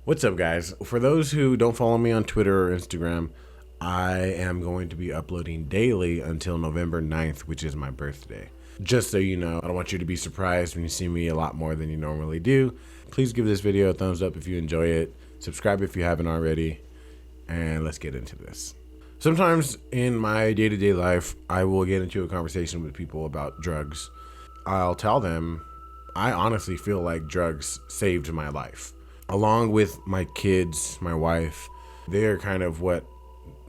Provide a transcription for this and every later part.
What's up, guys? For those who don't follow me on Twitter or Instagram, I am going to be uploading daily until November 9th, which is my birthday. Just so you know, I don't want you to be surprised when you see me a lot more than you normally do. Please give this video a thumbs up if you enjoy it. Subscribe if you haven't already. And let's get into this. Sometimes in my day-to-day life, I will get into a conversation with people about drugs. I'll tell them, I honestly feel like drugs saved my life. Along with my kids, my wife, they're kind of what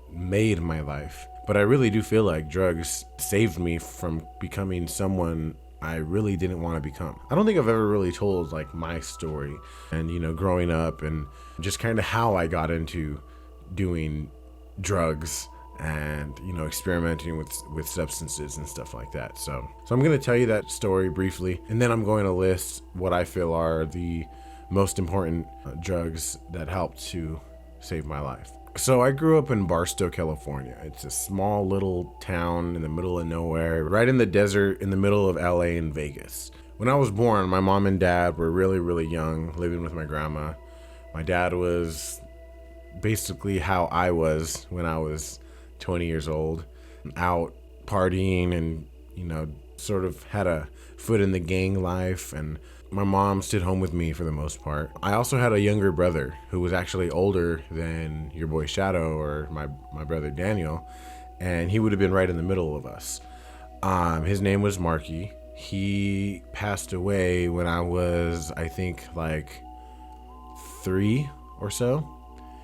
made my life. But I really do feel like drugs saved me from becoming someone I really didn't want to become. I don't think I've ever really told like my story and, growing up and just kind of how I got into doing drugs and, experimenting with substances and stuff like that. So I'm going to tell you that story briefly, and then I'm going to list what I feel are the most important drugs that helped to save my life. So I grew up in Barstow, California. It's a small little town in the middle of nowhere, right in the desert in the middle of LA and Vegas. When I was born, my mom and dad were really, really young, living with my grandma. My dad was basically how I was when I was 20 years old, out partying and, sort of had a foot in the gang life, and my mom stayed home with me for the most part. I also had a younger brother who was actually older than your boy Shadow or my brother Daniel, and he would have been right in the middle of us. His name was Marky. He passed away when I was, I think, like 3 or so.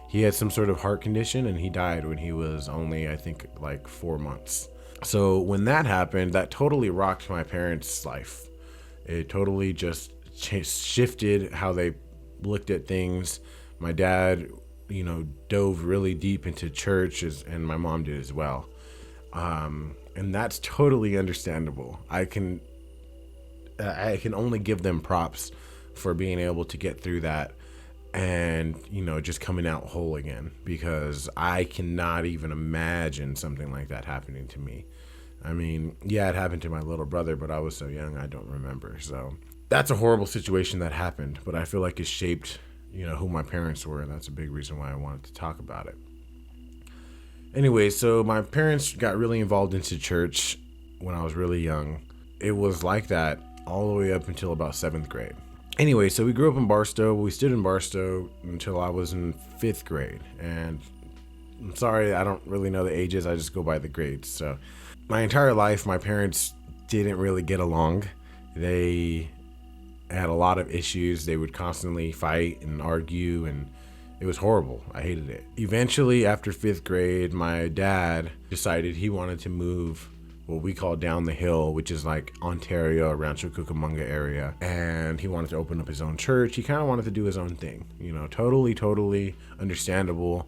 He had some sort of heart condition, and he died when he was only, I think, like 4 months. So when that happened, that totally rocked my parents' life. It totally just shifted how they looked at things. My dad, dove really deep into church, and my mom did as well. And that's totally understandable. I can only give them props for being able to get through that and, just coming out whole again, because I cannot even imagine something like that happening to me. I mean, yeah, it happened to my little brother, but I was so young, I don't remember. So that's a horrible situation that happened, but I feel like it shaped, who my parents were, and that's a big reason why I wanted to talk about it. Anyway, so my parents got really involved into church when I was really young. It was like that all the way up until about 7th grade. Anyway, so we grew up in Barstow. We stayed in Barstow until I was in 5th grade. And I'm sorry, I don't really know the ages. I just go by the grades. So my entire life, my parents didn't really get along. They had a lot of issues. They would constantly fight and argue, and it was horrible. I hated it. Eventually, after 5th grade, my dad decided he wanted to move what we call down the hill, which is like Ontario, Rancho Cucamonga area. And he wanted to open up his own church. He kind of wanted to do his own thing, totally understandable,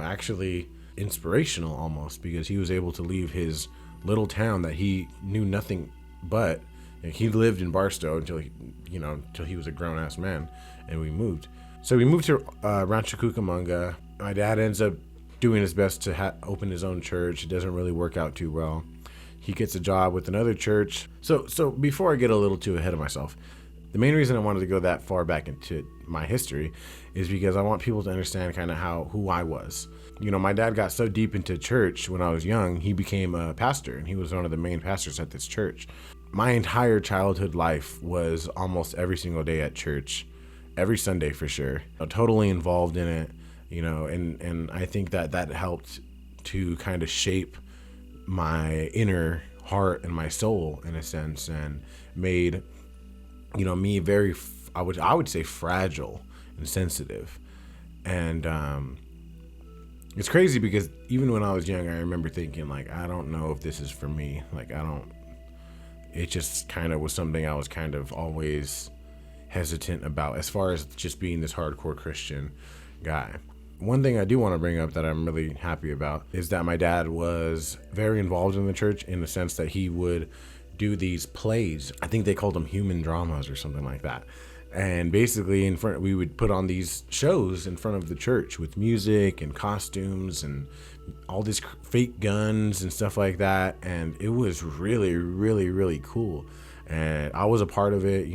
actually inspirational almost, because he was able to leave his little town that he knew nothing but. He lived in Barstow until he was a grown-ass man, and we moved. So we moved to Rancho Cucamonga. My dad ends up doing his best to open his own church. It doesn't really work out too well. He gets a job with another church. So before I get a little too ahead of myself, the main reason I wanted to go that far back into my history is because I want people to understand kind of who I was. My dad got so deep into church when I was young, he became a pastor, and he was one of the main pastors at this church. My entire childhood life was almost every single day at church, every Sunday for sure. Totally involved in it, and I think that helped to kind of shape my inner heart and my soul in a sense, and made, me very, I would say fragile and sensitive. And it's crazy because even when I was young, I remember thinking like, I don't know if this is for me. Like, it just kind of was something I was kind of always hesitant about as far as just being this hardcore Christian guy. One thing I do want to bring up that I'm really happy about is that my dad was very involved in the church, in the sense that he would do these plays. I think they called them human dramas or something like that. And basically we would put on these shows in front of the church with music and costumes and all these fake guns and stuff like that. And it was really, really, really cool. And I was a part of it.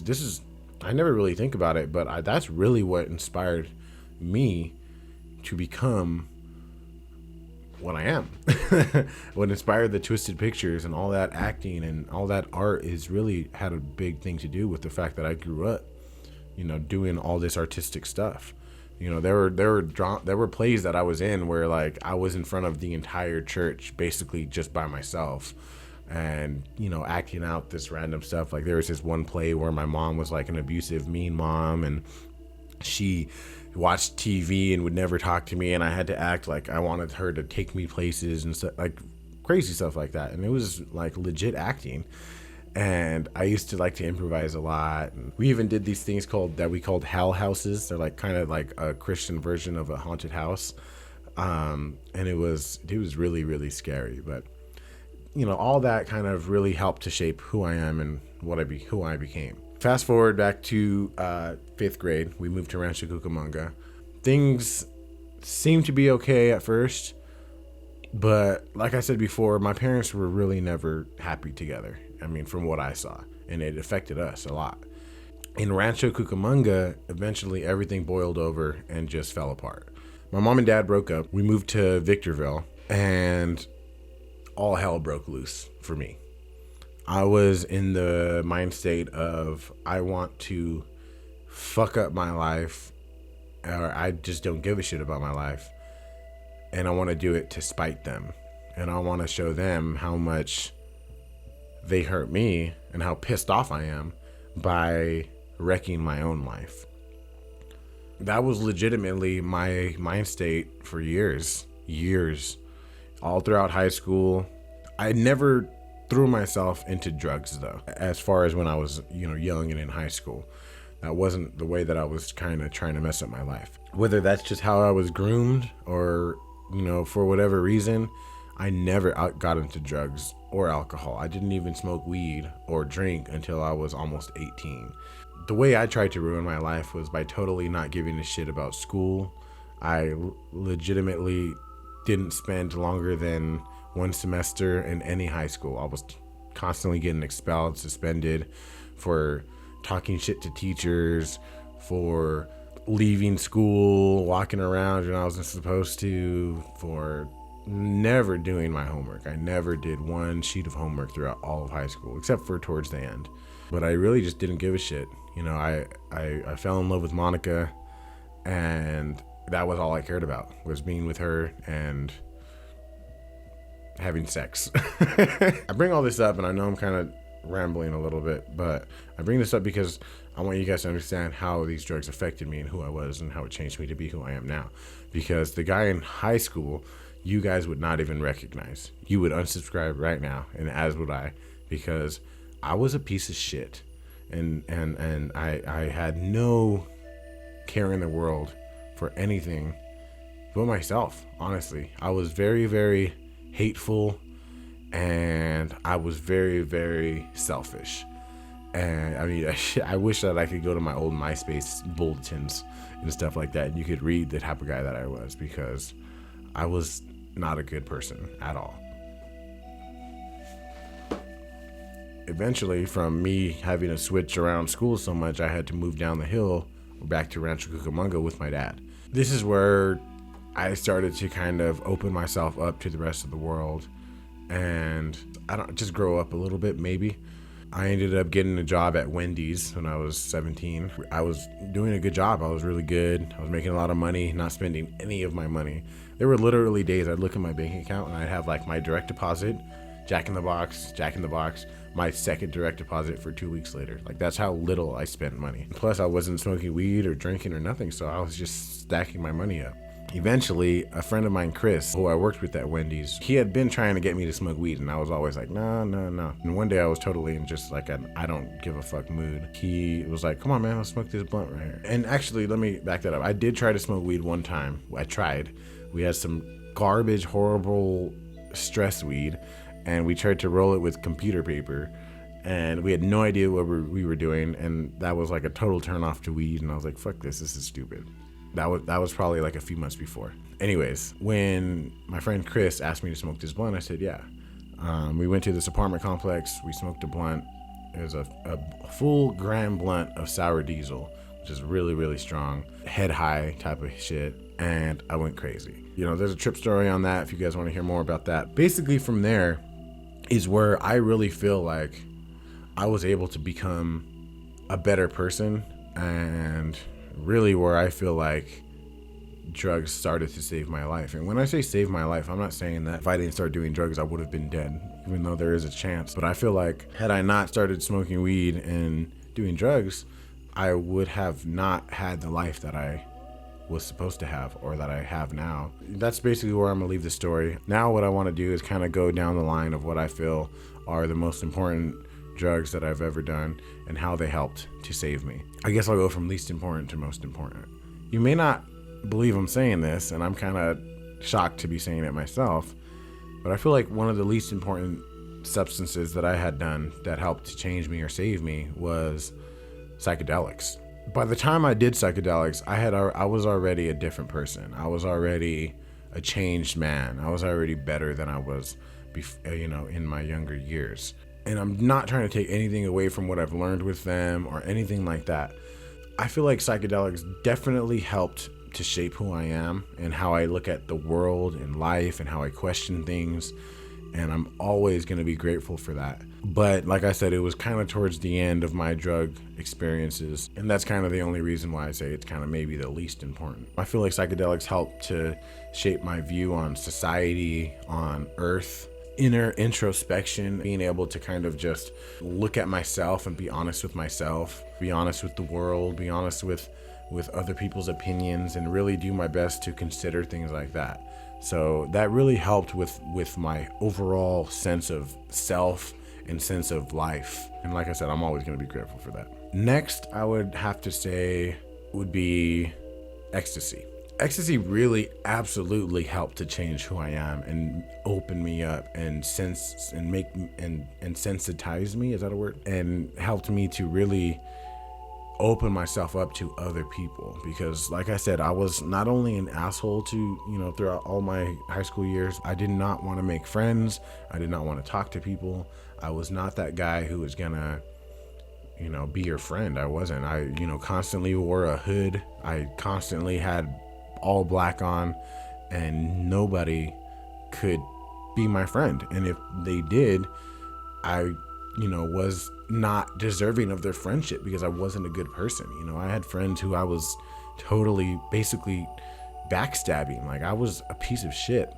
This is I never really think about it, but that's really what inspired me to become what I am. What inspired the Twisted Pictures and all that acting and all that art is really had a big thing to do with the fact that I grew up, doing all this artistic stuff. There were plays that I was in where like I was in front of the entire church basically just by myself, and acting out this random stuff. Like there was this one play where my mom was like an abusive, mean mom, and she watched TV and would never talk to me, and I had to act like I wanted her to take me places and stuff, like crazy stuff like that. And it was like legit acting. And I used to like to improvise a lot. And we even did these things that we called hell houses. They're like kind of like a Christian version of a haunted house. And it was really, really scary. But all that kind of really helped to shape who I am and who I became. Fast forward back to 5th grade, we moved to Rancho Cucamonga. Things seemed to be okay at first, but like I said before, my parents were really never happy together. I mean, from what I saw, and it affected us a lot. In Rancho Cucamonga, eventually everything boiled over and just fell apart. My mom and dad broke up. We moved to Victorville, and all hell broke loose for me. I was in the mind state of I want to fuck up my life, or I just don't give a shit about my life, and I want to do it to spite them, and I want to show them how much they hurt me and how pissed off I am by wrecking my own life. That was legitimately my mind state for years, all throughout high school. I never threw myself into drugs though, as far as when I was, young and in high school. That wasn't the way that I was kind of trying to mess up my life. Whether that's just how I was groomed or, for whatever reason, I never got into drugs or alcohol. I didn't even smoke weed or drink until I was almost 18. The way I tried to ruin my life was by totally not giving a shit about school. I legitimately didn't spend longer than one semester in any high school. I was constantly getting expelled, suspended for talking shit to teachers, for leaving school, walking around when I wasn't supposed to, for never doing my homework. I never did one sheet of homework throughout all of high school, except for towards the end. But I really just didn't give a shit. I fell in love with Monica, and that was all I cared about, was being with her and having sex. I bring all this up, and I know I'm kind of rambling a little bit, but I bring this up because I want you guys to understand how these drugs affected me and who I was and how it changed me to be who I am now. Because the guy in high school, you guys would not even recognize. You would unsubscribe right now, and as would I, because I was a piece of shit, and I had no care in the world for anything but myself. Honestly, I was very, very hateful, and I was very, very selfish. And I mean, I wish that I could go to my old MySpace bulletins and stuff like that, and you could read the type of guy that I was, because I was not a good person at all. Eventually, from me having to switch around school so much, I had to move down the hill back to Rancho Cucamonga with my dad. This is where I started to kind of open myself up to the rest of the world, and just grow up a little bit, maybe. I ended up getting a job at Wendy's when I was 17. I was doing a good job. I was really good. I was making a lot of money, not spending any of my money. There were literally days I'd look at my bank account and I'd have like my direct deposit, Jack in the Box, my second direct deposit for 2 weeks later. Like, that's how little I spent money. Plus, I wasn't smoking weed or drinking or nothing, so I was just stacking my money up. Eventually, a friend of mine, Chris, who I worked with at Wendy's, he had been trying to get me to smoke weed, and I was always like, no. And one day I was totally in just like an I don't give a fuck mood. He was like, come on, man, let's smoke this blunt right here. And actually, let me back that up. I did try to smoke weed one time. I tried. We had some garbage, horrible stress weed, and we tried to roll it with computer paper, and we had no idea what we were doing, and that was like a total turn off to weed, and I was like, fuck this is stupid. That was probably like a few months before. Anyways, when my friend Chris asked me to smoke this blunt, I said, yeah. We went to this apartment complex, we smoked a blunt, It was a full gram blunt of sour diesel, which is really, really strong, head high type of shit. And I went crazy. There's a trip story on that if you guys want to hear more about that. Basically from there is where I really feel like I was able to become a better person, and really where I feel like drugs started to save my life. And when I say save my life, I'm not saying that if I didn't start doing drugs, I would have been dead, even though there is a chance. But I feel like had I not started smoking weed and doing drugs, I would have not had the life that I was supposed to have, or that I have now. That's basically where I'm gonna leave the story. Now what I want to do is kind of go down the line of what I feel are the most important drugs that I've ever done and how they helped to save me. I guess I'll go from least important to most important. You may not believe I'm saying this, and I'm kind of shocked to be saying it myself, but I feel like one of the least important substances that I had done that helped to change me or save me was psychedelics. By the time I did psychedelics, I was already a different person. I was already a changed man. I was already better than I was in my younger years. And I'm not trying to take anything away from what I've learned with them or anything like that. I feel like psychedelics definitely helped to shape who I am and how I look at the world and life and how I question things. And I'm always going to be grateful for that. But like I said, it was kind of towards the end of my drug experiences. And that's kind of the only reason why I say it's kind of maybe the least important. I feel like psychedelics helped to shape my view on society, on Earth, inner introspection, being able to kind of just look at myself and be honest with myself, be honest with the world, be honest with other people's opinions, and really do my best to consider things like that. So that really helped with my overall sense of self and sense of life. And like I said, I'm always going to be grateful for that. Next, I would have to say would be ecstasy. Ecstasy really absolutely helped to change who I am and open me up and sensitize me, is that a word? And helped me to really open myself up to other people, because like I said, I was not only an asshole to throughout all my high school years. I did not want to make friends. I did not want to talk to people. I was not that guy who was gonna be your friend. I wasn't. I constantly wore a hood. I constantly had all black on, and nobody could be my friend. And if they did, I was not deserving of their friendship because I wasn't a good person. I had friends who I was totally basically backstabbing. Like, I was a piece of shit.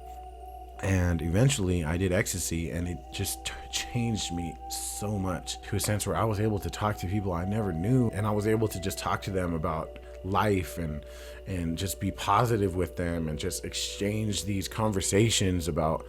And eventually I did ecstasy, and it just changed me so much, to a sense where I was able to talk to people I never knew, and I was able to just talk to them about life and just be positive with them and just exchange these conversations about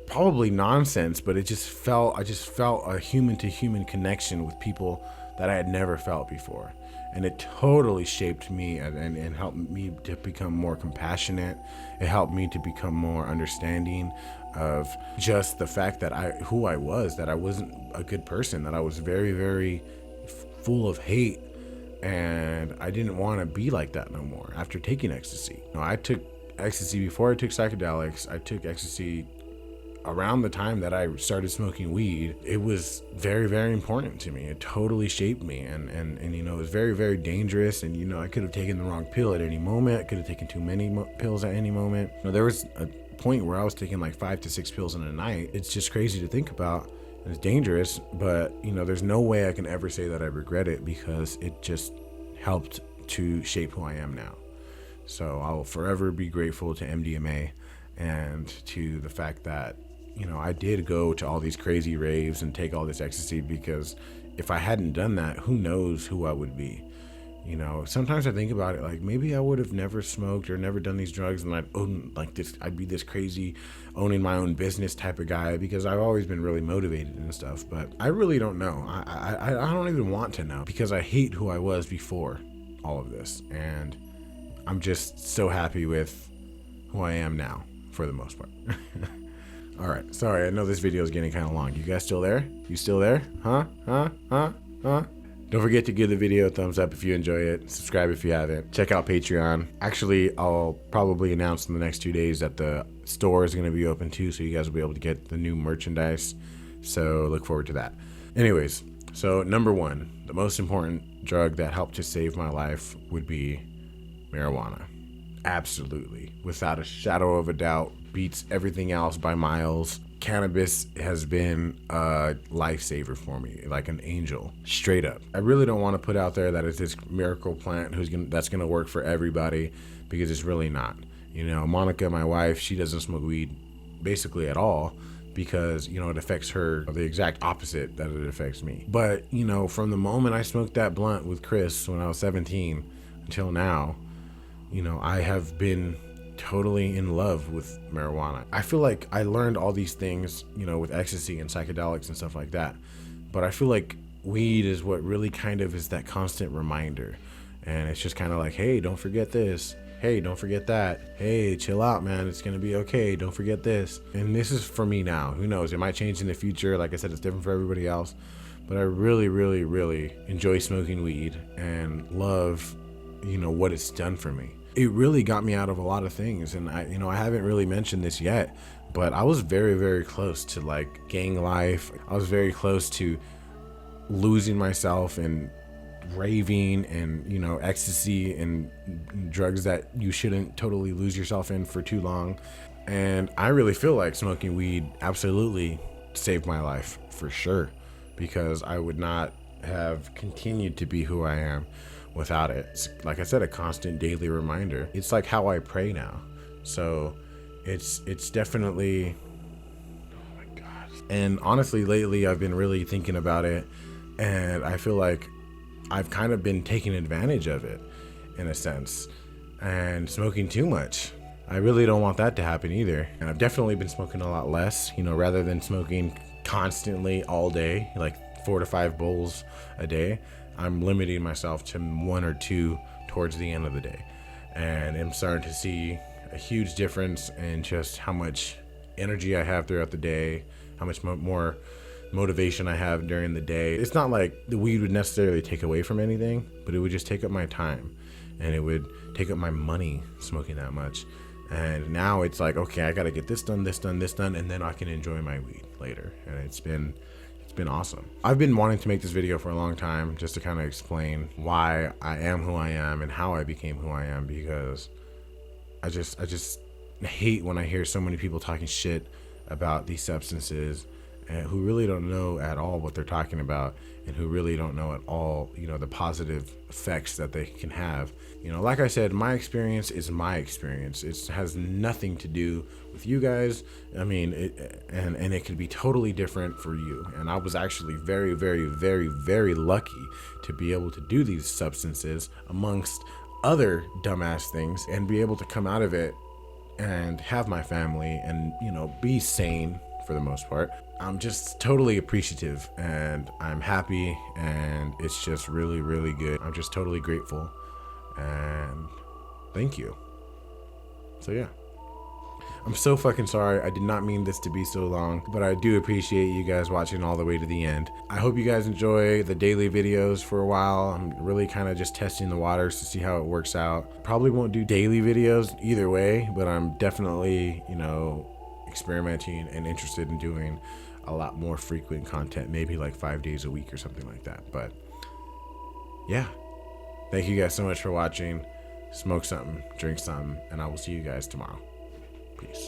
probably nonsense, but I just felt a human to human connection with people that I had never felt before. And it totally shaped me and helped me to become more compassionate. It helped me to become more understanding of just the fact that who I was, that I wasn't a good person, that I was very, very full of hate. And I didn't want to be like that no more after taking ecstasy. I took ecstasy before I took psychedelics. I took ecstasy around the time that I started smoking weed. It was very, very important to me. It totally shaped me, and it was very, very dangerous. And I could have taken the wrong pill at any moment. I could have taken too many pills at any moment. There was a point where I was taking like 5 to 6 pills in a night. It's just crazy to think about. It's dangerous, but there's no way I can ever say that I regret it, because it just helped to shape who I am now. So I'll forever be grateful to mdma and to the fact that I did go to all these crazy raves and take all this ecstasy, because if I hadn't done that, who knows who I would be. Sometimes I think about it, like maybe I would have never smoked or never done these drugs, and I'd be this crazy owning my own business type of guy, because I've always been really motivated and stuff. But I really don't know. I don't even want to know, because I hate who I was before all of this, and I'm just so happy with who I am now for the most part. All right, sorry, I know this video is getting kind of long. You guys still there? You still there? Huh? Don't forget to give the video a thumbs up if you enjoy it. Subscribe if you haven't. Check out Patreon. Actually, I'll probably announce in the next 2 days that the store is going to be open too, so you guys will be able to get the new merchandise. So look forward to that. Anyways, So number one, the most important drug that helped to save my life would be marijuana. Absolutely, without a shadow of a doubt, beats everything else by miles. Cannabis has been a lifesaver for me, like an angel, straight up. I really don't want to put out there that it's this miracle plant that's gonna work for everybody, because it's really not. You know, Monica, my wife, she doesn't smoke weed basically at all, because, you know, it affects her the exact opposite that it affects me. But, you know, from the moment I smoked that blunt with Chris when I was 17 until now, you know, I have been totally in love with marijuana. I feel like I learned all these things, you know, with ecstasy and psychedelics and stuff like that. But I feel like weed is what really kind of is that constant reminder. And it's just kind of like, hey, don't forget this. Hey, don't forget that. Hey, chill out, man. It's going to be okay. Don't forget this. And this is for me now. Who knows? It might change in the future. Like I said, it's different for everybody else. But I really, really, really enjoy smoking weed and love, you know, what it's done for me. It really got me out of a lot of things. And I haven't really mentioned this yet, but I was very, very close to like gang life. I was very close to losing myself and raving and, you know, ecstasy and drugs that you shouldn't totally lose yourself in for too long. And I really feel like smoking weed absolutely saved my life for sure, because I would not have continued to be who I am without it. It's, like I said, a constant daily reminder. It's like how I pray now. So it's definitely, oh my God. And honestly, lately I've been really thinking about it, and I feel like I've kind of been taking advantage of it in a sense, and smoking too much. I really don't want that to happen either. And I've definitely been smoking a lot less, you know, rather than smoking constantly all day, like 4 to 5 bowls a day. I'm limiting myself to 1 or 2 towards the end of the day. And I'm starting to see a huge difference in just how much energy I have throughout the day, how much more motivation I have during the day. It's not like the weed would necessarily take away from anything, but it would just take up my time, and it would take up my money smoking that much. And now it's like, okay, I gotta get this done, and then I can enjoy my weed later. And it's been awesome. I've been wanting to make this video for a long time, just to kind of explain why I am who I am and how I became who I am, because I just hate when I hear so many people talking shit about these substances, and who really don't know at all what they're talking about, and who really don't know at all, you know, the positive effects that they can have. You know, like I said, my experience is my experience. It has nothing to do with you guys. I mean, it could be totally different for you. And I was actually very, very, very, very lucky to be able to do these substances amongst other dumbass things, and be able to come out of it and have my family and, you know, be sane for the most part. I'm just totally appreciative, and I'm happy, and it's just really, really good. I'm just totally grateful, and thank you. So yeah, I'm so fucking sorry. I did not mean this to be so long, but I do appreciate you guys watching all the way to the end. I hope you guys enjoy the daily videos for a while. I'm really kind of just testing the waters to see how it works out. Probably won't do daily videos either way, but I'm definitely, you know, experimenting and interested in doing a lot more frequent content, maybe like 5 days a week or something like that. But yeah, thank you guys so much for watching. Smoke something, drink something, and I will see you guys tomorrow. Peace.